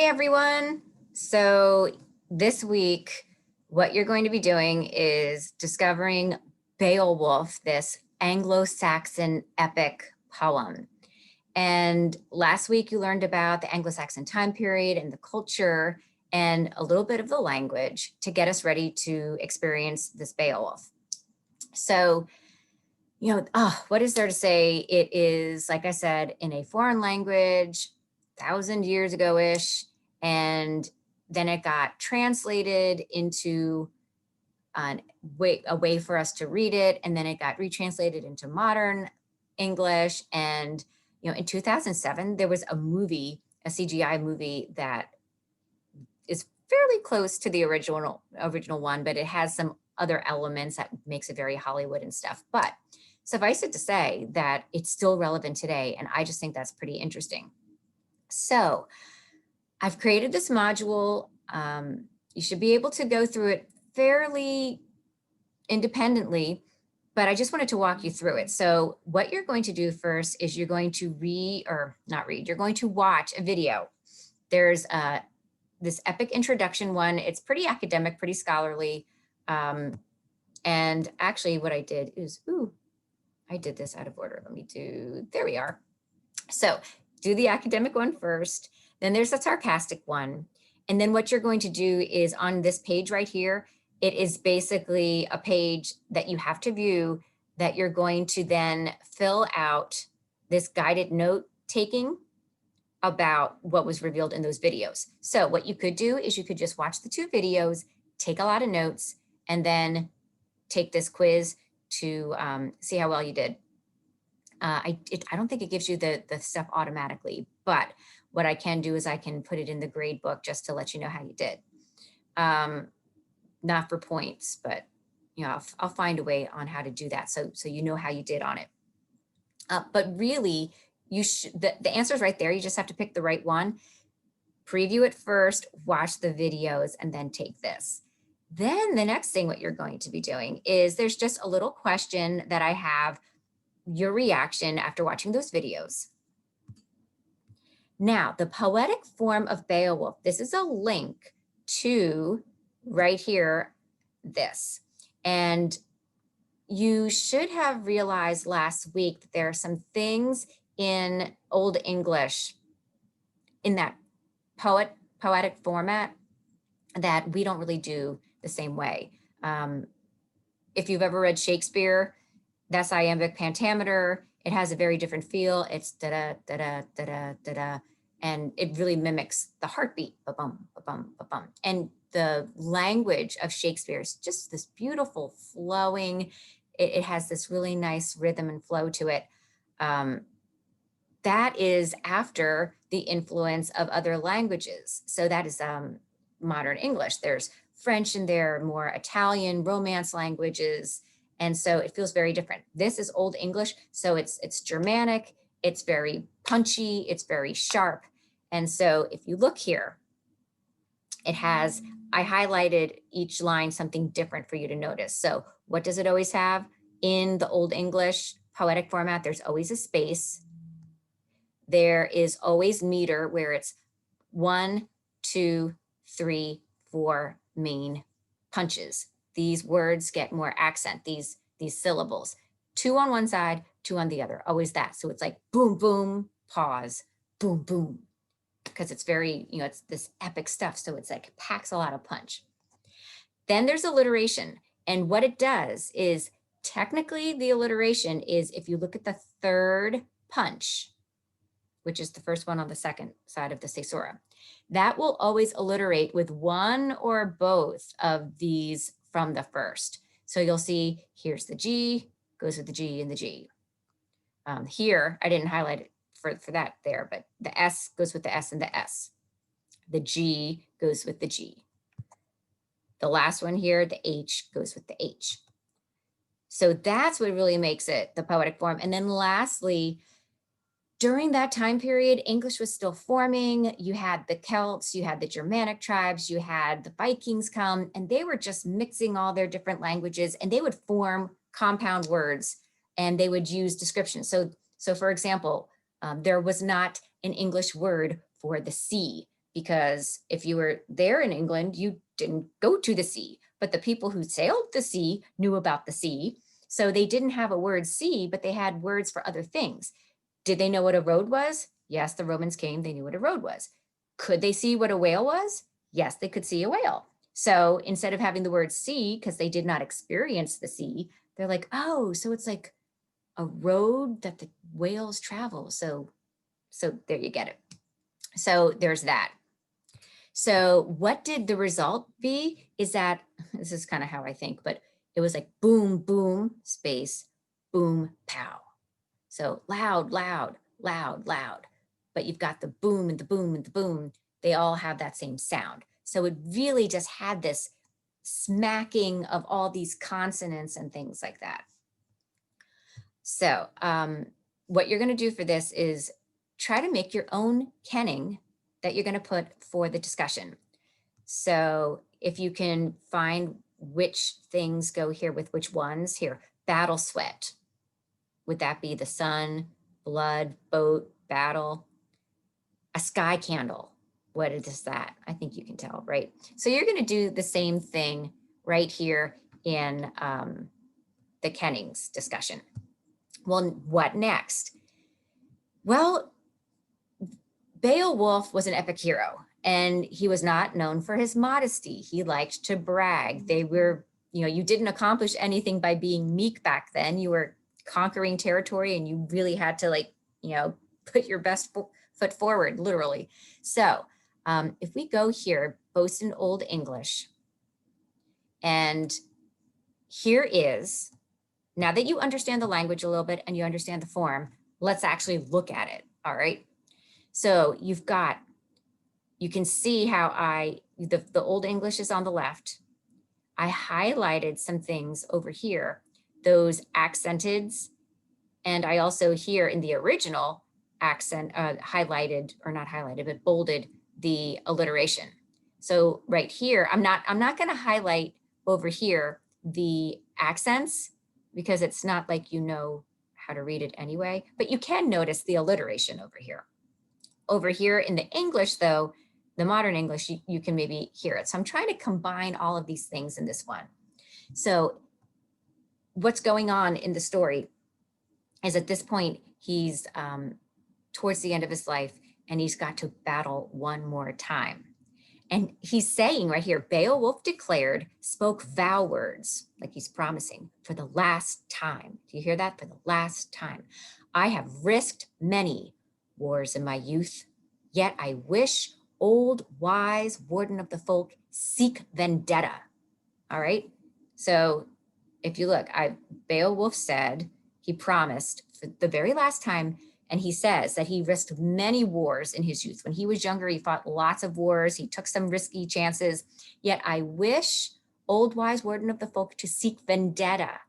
Hey everyone. So this week, what you're going to be doing is discovering Beowulf, this Anglo-Saxon epic poem. And last week you learned about the Anglo-Saxon time period and the culture and a little bit of the language to get us ready to experience this Beowulf. So, what is there to say? It is, like I said, in a foreign language, 1,000 years ago-ish, and then it got translated into a way for us to read it, and then it got retranslated into modern English. And in 2007, there was a movie, a CGI movie that is fairly close to the original one, but it has some other elements that makes it very Hollywood and stuff. But suffice it to say that it's still relevant today, and I just think that's pretty interesting. So I've created this module. You should be able to go through it fairly independently, but I just wanted to walk you through it. So what you're going to do first is you're going to you're going to watch a video. There's this epic introduction one. It's pretty academic, pretty scholarly. And actually what I did is, I did this out of order. There we are. So do the academic one first, then there's a sarcastic one. And then what you're going to do is on this page right here, it is basically a page that you have to view that you're going to then fill out this guided note taking about what was revealed in those videos. So what you could do is you could just watch the two videos, take a lot of notes, and then take this quiz to see how well you did. I don't think it gives you the stuff automatically, but what I can do is I can put it in the grade book just to let you know how you did. Not for points, but I'll find a way on how to do that so you know how you did on it. But really, the answer is right there. You just have to pick the right one. Preview it first, watch the videos, and then take this. Then the next thing what you're going to be doing is there's just a little question that I have your reaction after watching those videos. Now, the poetic form of Beowulf, this is a link to right here, this. And you should have realized last week that there are some things in Old English in that poetic format that we don't really do the same way. If you've ever read Shakespeare, that's iambic pentameter. It has a very different feel. It's da-da, da-da, da-da, da-da, and it really mimics the heartbeat, ba-bum, ba-bum, ba-bum. And the language of Shakespeare is just this beautiful flowing. It has this really nice rhythm and flow to it. That is after the influence of other languages. So that is modern English. There's French in there, more Italian, Romance languages. And so it feels very different. This is Old English, so it's Germanic, it's very punchy, it's very sharp. And so if you look here, I highlighted each line something different for you to notice. So what does it always have? In the Old English poetic format, there's always a space. There is always meter where it's 1, 2, 3, 4 main punches. These words get more accent, these syllables. 2 on one side, 2 on the other, always that. So it's like boom, boom, pause, boom, boom, because it's very, it's this epic stuff. So it's like packs a lot of punch. Then there's alliteration. And what it does is technically the alliteration is if you look at the third punch, which is the first one on the second side of the caesura, that will always alliterate with one or both of these from the first. So you'll see here's the G, goes with the G and the G. Here, I didn't highlight it for that there, but the S goes with the S and the S. The G goes with the G. The last one here, the H goes with the H. So that's what really makes it the poetic form. And then lastly, during that time period, English was still forming. You had the Celts, you had the Germanic tribes, you had the Vikings come, and they were just mixing all their different languages, and they would form compound words, and they would use descriptions. So for example, there was not an English word for the sea. because if you were there in England, you didn't go to the sea, but the people who sailed the sea knew about the sea. So they didn't have a word sea, but they had words for other things. Did they know what a road was? Yes, the Romans came, they knew what a road was. Could they see what a whale was? Yes, they could see a whale. So instead of having the word sea, because they did not experience the sea, they're like, oh, so it's like a road that the whales travel. So there you get it. So there's that. So what did the result be is that, this is kind of how I think, but it was like boom, boom, space, boom, pow. So loud, loud, loud, loud. But you've got the boom and the boom and the boom. They all have that same sound. So it really just had this smacking of all these consonants and things like that. So what you're going to do for this is try to make your own kenning that you're going to put for the discussion. So if you can find which things go here with which ones, here, battle sweat. Would that be the sun, blood, boat, battle? A sky candle. What is that? I think you can tell, right? So you're going to do the same thing right here in the kennings discussion. Well, what next? Well, Beowulf was an epic hero, and he was not known for his modesty. He liked to brag. They were, you didn't accomplish anything by being meek back then. You were conquering territory, and you really had to put your best foot forward, literally. So if we go here, Boast in Old English, and here is, now that you understand the language a little bit and you understand the form, let's actually look at it, all right? So you can see how the Old English is on the left. I highlighted some things over here, those accenteds, and I also here in the original accent highlighted, or not highlighted, but bolded the alliteration. So right here, I'm not gonna highlight over here the accents because it's not like you know how to read it anyway, but you can notice the alliteration over here. Over here in the English though, the modern English, you can maybe hear it. So I'm trying to combine all of these things in this one. So what's going on in the story is at this point, he's towards the end of his life and he's got to battle one more time. And he's saying right here, Beowulf declared, spoke vow words, like he's promising, for the last time. Do you hear that? For the last time. I have risked many wars in my youth, yet I wish old wise warden of the folk seek vendetta. All right. So if you look, Beowulf said, he promised for the very last time, and he says that he risked many wars in his youth. When he was younger, he fought lots of wars. He took some risky chances. Yet I wish old wise warden of the folk to seek vendetta.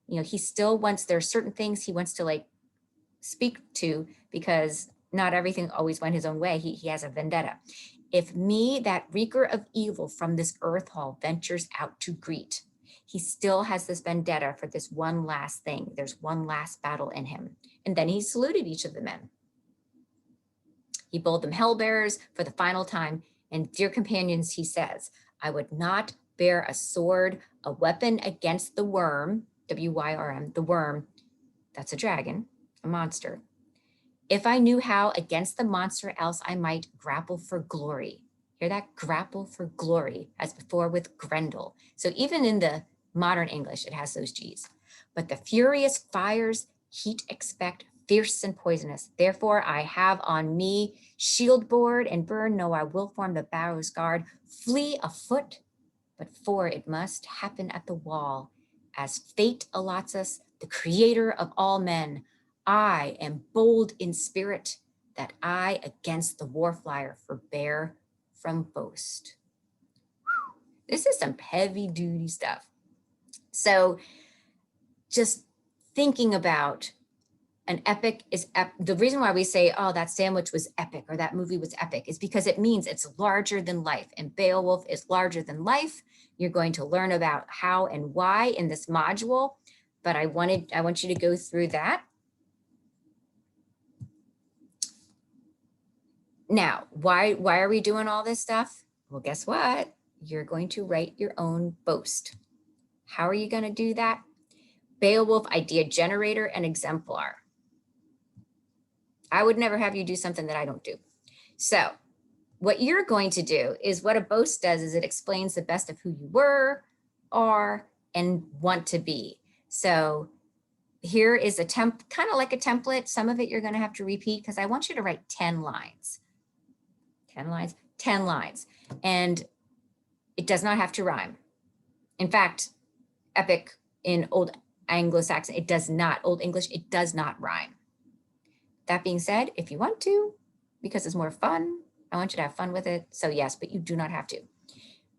He still wants, there are certain things he wants to speak to because not everything always went his own way. He has a vendetta. If me, that wreaker of evil from this earth hall, ventures out to greet, he still has this vendetta for this one last thing. There's one last battle in him. And then he saluted each of the men. He bowled them hellbearers for the final time. And dear companions, he says, I would not bear a sword, a weapon against the worm, W-Y-R-M, the worm, that's a dragon, a monster. If I knew how against the monster, else I might grapple for glory. Hear that? Grapple for glory, as before with Grendel. So even in the modern English, it has those G's. But the furious fires heat expect, fierce and poisonous. Therefore I have on me shield board and burn. No, I will form the barrow's guard. Flee afoot, but for it must happen at the wall. As fate allots us, the creator of all men, I am bold in spirit, that I against the warflyer forbear from boast. This is some heavy duty stuff. So just thinking about an epic is, the reason why we say, oh, that sandwich was epic or that movie was epic is because it means it's larger than life, and Beowulf is larger than life. You're going to learn about how and why in this module, but I want you to go through that. Now, why are we doing all this stuff? Well, guess what? You're going to write your own boast. How are you going to do that? Beowulf idea generator and exemplar. I would never have you do something that I don't do. So what you're going to do is what a boast does is it explains the best of who you were, are, and want to be. So here is a kind of like a template. Some of it you're going to have to repeat because I want you to write 10 lines. 10 lines, 10 lines. And it does not have to rhyme. In fact, epic in Old Anglo-Saxon, it does not. Old English, it does not rhyme. That being said, if you want to, because it's more fun, I want you to have fun with it. So yes, but you do not have to.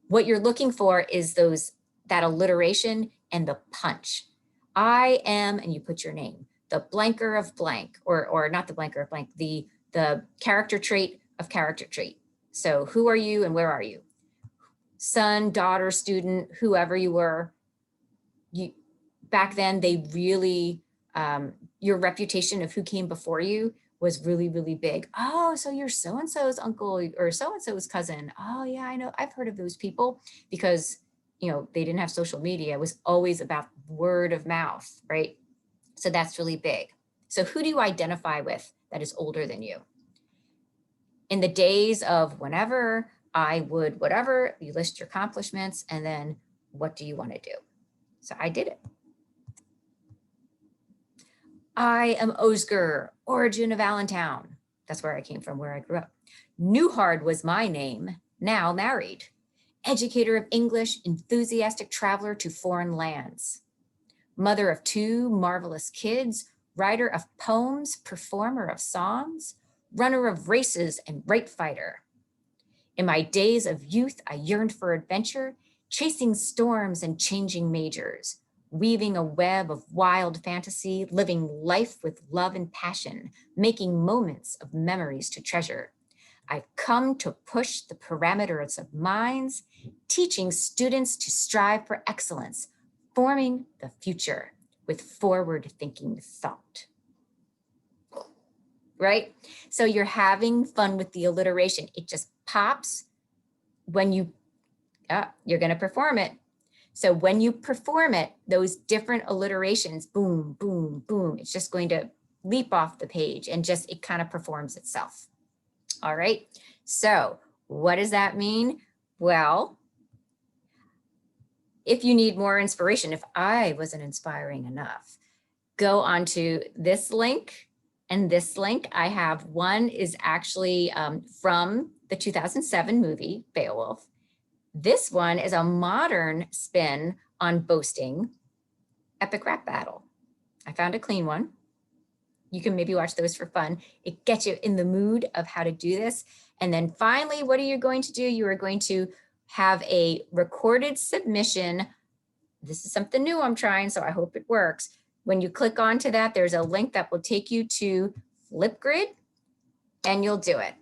What you're looking for is that alliteration and the punch. I am, and you put your name, the blanker of blank, or not the blanker of blank, the character trait of character trait. So who are you and where are you? Son, daughter, student, whoever you were. Back then, they really, your reputation of who came before you was really, really big. Oh, so you're so-and-so's uncle or so-and-so's cousin. Oh yeah, I know. I've heard of those people because, they didn't have social media. It was always about word of mouth, right? So that's really big. So who do you identify with that is older than you? In the days of whenever, I would, whatever, you list your accomplishments and then what do you want to do? So I did it. I am Osger, origin of Allentown. That's where I came from, where I grew up. Newhard was my name, now married. Educator of English, enthusiastic traveler to foreign lands. Mother of 2 marvelous kids, writer of poems, performer of songs, runner of races and right fighter. In my days of youth, I yearned for adventure, chasing storms and changing majors, weaving a web of wild fantasy, living life with love and passion, making moments of memories to treasure. I've come to push the parameters of minds, teaching students to strive for excellence, forming the future with forward-thinking thought. Right? So you're having fun with the alliteration. It just pops when you're going to perform it. So when you perform it, those different alliterations, boom, boom, boom, it's just going to leap off the page and just, it kind of performs itself. All right. So what does that mean? Well, if you need more inspiration, if I wasn't inspiring enough, go onto this link and this link. I have one is actually from the 2007 movie Beowulf. This one is a modern spin on boasting, epic rap battle. I found a clean one. You can maybe watch those for fun. It gets you in the mood of how to do this. And then finally, what are you going to do? You are going to have a recorded submission. This is something new I'm trying, so I hope it works. When you click onto that, there's a link that will take you to Flipgrid and you'll do it.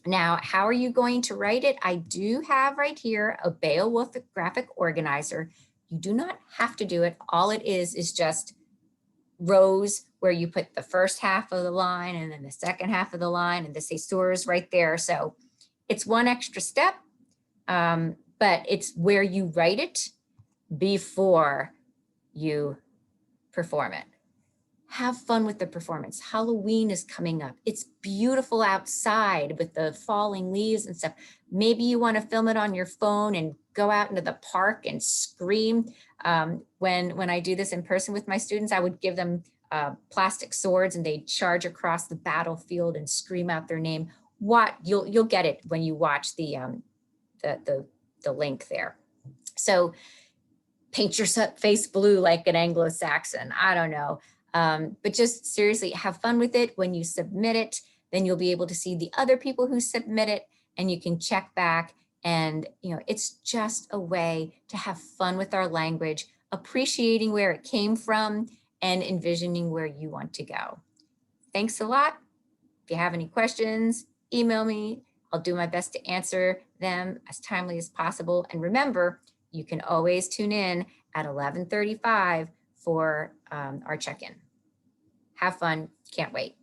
Now, how are you going to write it? I do have right here a Beowulf graphic organizer. You do not have to do it. All it is just rows where you put the first half of the line and then the second half of the line and the thesaurus right there. So it's one extra step, but it's where you write it before you perform it. Have fun with the performance. Halloween is coming up. It's beautiful outside with the falling leaves and stuff. Maybe you want to film it on your phone and go out into the park and scream. When I do this in person with my students, I would give them plastic swords and they'd charge across the battlefield and scream out their name. You'll get it when you watch the link there. So paint your face blue like an Anglo-Saxon. I don't know. But just seriously have fun with it. When you submit it, then you'll be able to see the other people who submit it and you can check back. And it's just a way to have fun with our language, appreciating where it came from and envisioning where you want to go. Thanks a lot. If you have any questions, email me. I'll do my best to answer them as timely as possible. And remember, you can always tune in at 11:35 for our check-in. Have fun. Can't wait.